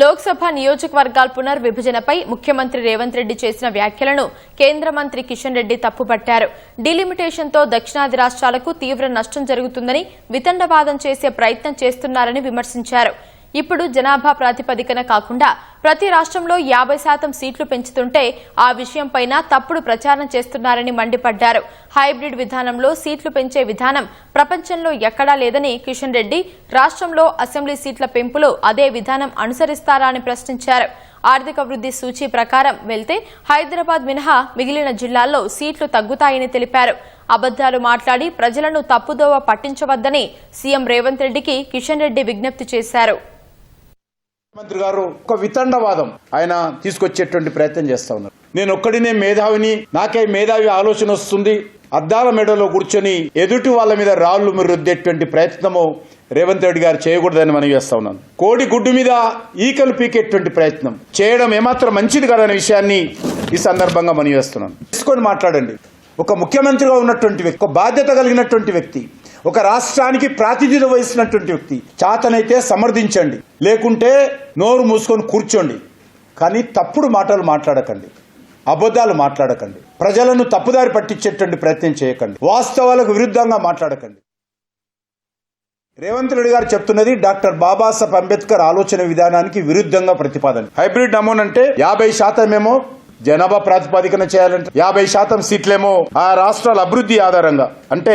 లోక్సభ నియోజకవర్గాల పునర్విభజనపై ముఖ్యమంత్రి రేవంత్ రెడ్డి చేసిన వ్యాఖ్యలను కేంద్ర మంత్రి కిషన్ రెడ్డి తప్పుపట్టారు. డీలిమిటేషన్తో దక్షిణాది రాష్ట్రాలకు తీవ్ర నష్టం జరుగుతుందని వితండవాదం చేసే ప్రయత్నం చేస్తున్నారని విమర్శించారు. ఇప్పుడు జనాభా ప్రాతిపదికన కాకుండా ప్రతి రాష్ట్రంలో 50% సీట్లు పెంచుతుంటే ఆ విషయంపైన తప్పుడు ప్రచారం చేస్తున్నారని మండిపడ్డారు. హైబ్రిడ్ విధానంలో సీట్లు పెంచే విధానం ప్రపంచంలో ఎక్కడా లేదని కిషన్ రెడ్డి రాష్ట్రంలో అసెంబ్లీ సీట్ల పెంపులో అదే విధానం అనుసరిస్తారా అని ప్రశ్నించారు. ఆర్థిక వృద్ధి సూచీ ప్రకారం వెళ్తే హైదరాబాద్ మినహా మిగిలిన జిల్లాల్లో సీట్లు తగ్గుతాయని తెలిపారు. అబద్దాలు మాట్లాడి ప్రజలను తప్పుదోవ పట్టించవద్దని సీఎం రేవంత్ రెడ్డికి కిషన్ రెడ్డి విజ్ఞప్తి చేశారు. మంత్రి గారు ఒక వితండవాదం ఆయన తీసుకొచ్చేటువంటి ప్రయత్నం చేస్తా ఉన్నారు. నేను ఒక్కడినే మేధావిని, నాకే మేధావి ఆలోచన వస్తుంది, అద్దాల మెడలో కూర్చొని ఎదుటి వాళ్ళ మీద రాళ్లు రుద్దేటువంటి ప్రయత్నము రేవంత్ రెడ్డి గారు చేయకూడదని మనవి చేస్తా ఉన్నాను. కోడి గుడ్డు మీద ఈకలు పీకేటువంటి ప్రయత్నం చేయడం ఏమాత్రం మంచిది కాదనే విషయాన్ని ఈ సందర్భంగా మనవి చేస్తున్నాను. తీసుకొని మాట్లాడండి. ఒక ముఖ్యమంత్రిగా ఉన్నటువంటి వ్యక్తి, ఒక బాధ్యత కలిగినటువంటి వ్యక్తి, ఒక రాష్ట్రానికి ప్రాతినిధ్యం వహిస్తున్నటువంటి వ్యక్తి, చాతనైతే సమర్థించండి, లేకుంటే నోరు మూసుకొని కూర్చోండి. కానీ తప్పుడు మాటలు మాట్లాడకండి, అబద్ధాలు మాట్లాడకండి, ప్రజలను తప్పుదారి పట్టించేటువంటి ప్రయత్నం చేయకండి, వాస్తవాలకు విరుద్ధంగా మాట్లాడకండి. రేవంత్ రెడ్డి గారు చెప్తున్నది డాక్టర్ బాబాసాహెబ్ అంబేద్కర్ ఆలోచన విధానానికి విరుద్ధంగా ప్రతిపాదన. హైబ్రిడ్ నమూనా అంటే 50% ఏమో జనాభా ప్రాతిపదికన చేయాలంటే, 50% సీట్లేమో ఆ రాష్ట్రాల అభివృద్ధి ఆధారంగా అంటే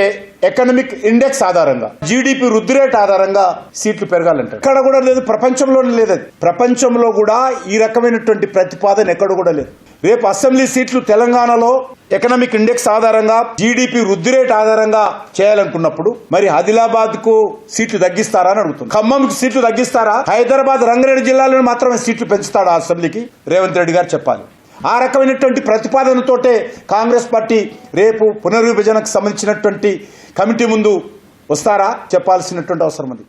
ఎకనామిక్ ఇండెక్స్ ఆధారంగా, జీడిపి వృద్ధి రేట్ ఆధారంగా సీట్లు పెరగాలంటే ఎక్కడ కూడా లేదు, ప్రపంచంలోనే లేదు. ప్రపంచంలో కూడా ఈ రకమైనటువంటి ప్రతిపాదన ఎక్కడ కూడా లేదు. రేపు అసెంబ్లీ సీట్లు తెలంగాణలో ఎకనామిక్ ఇండెక్స్ ఆధారంగా, జీడిపి వృద్ధి రేట్ ఆధారంగా చేయాలనుకున్నప్పుడు మరి ఆదిలాబాద్ కు సీట్లు తగ్గిస్తారా అని అడుగుతుంది. ఖమ్మంకి సీట్లు తగ్గిస్తారా? హైదరాబాద్ రంగారెడ్డి జిల్లాలో మాత్రమే సీట్లు పెంచుతాడా అసెంబ్లీకి? రేవంత్ రెడ్డి గారు చెప్పాలి. ఆ రకమైనటువంటి ప్రతిపాదనతోటే కాంగ్రెస్ పార్టీ రేపు పునర్విభజనకు సంబంధించినటువంటి కమిటీ ముందు వస్తారా చెప్పాల్సినటువంటి అవసరం ఉంది.